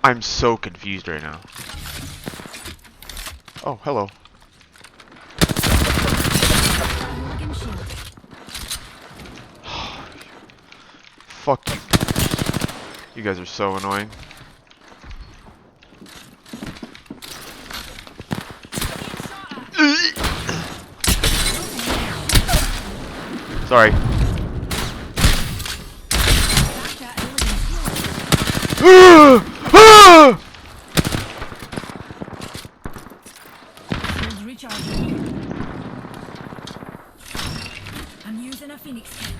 I'm so confused right now. Oh, hello. Fuck you. You guys are so annoying. Sorry. I'm using a Phoenix kit.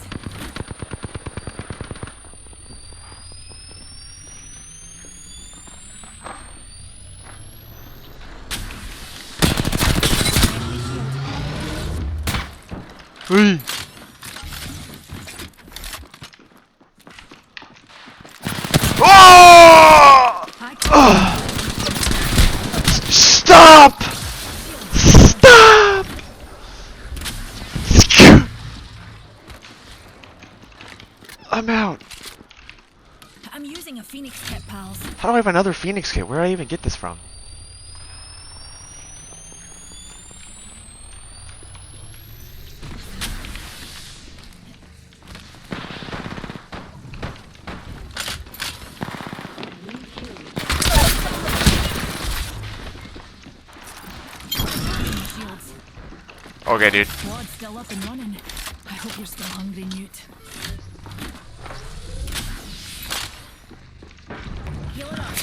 Oh! Stop! Stop! I'm out. I'm using a Phoenix kit, pals. How do I have another Phoenix kit? Where do I even get this from? Shields. Okay, dude. Squad's still up and running. I hope you're still hungry, Newt. Heal it up.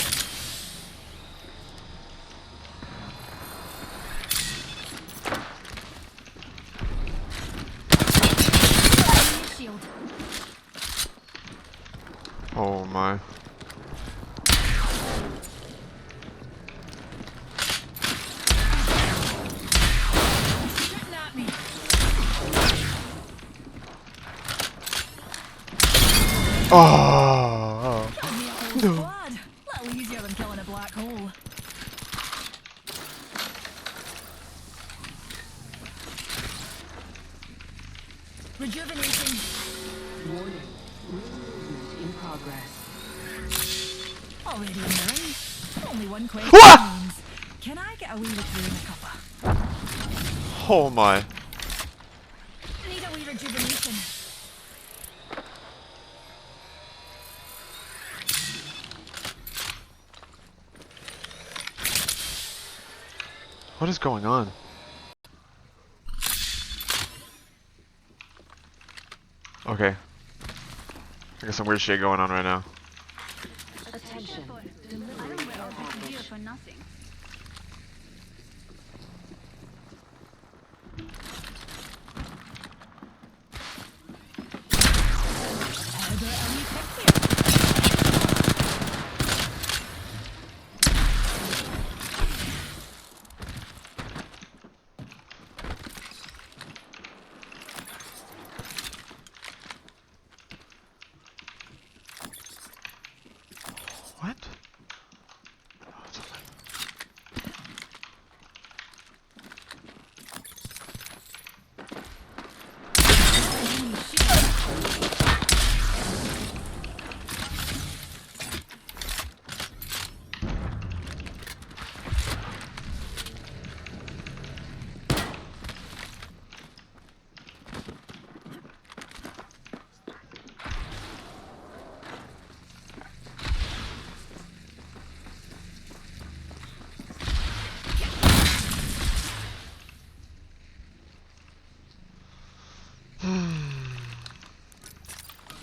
Shield. Oh my. Shooting at me. Oh. Killed me a whole squad. Little easier than killing a black hole. Rejuvenating. Warning. Movement in progress. Already in the ring. Only one question Wah! remains. Can I get away with you in a cuppa? Oh my. Need a wee rejuvenation. What is going on? Okay. I got some weird shit going on right now. Attention. I Delivery don't wear care all this gear package. for nothing. What?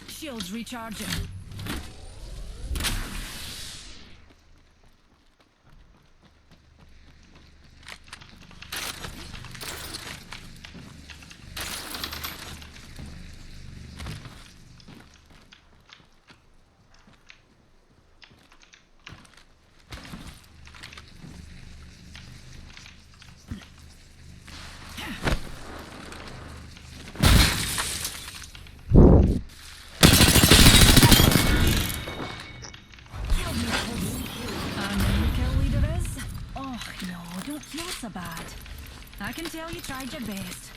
Shields recharging. Don't feel so bad. I can tell you tried your best.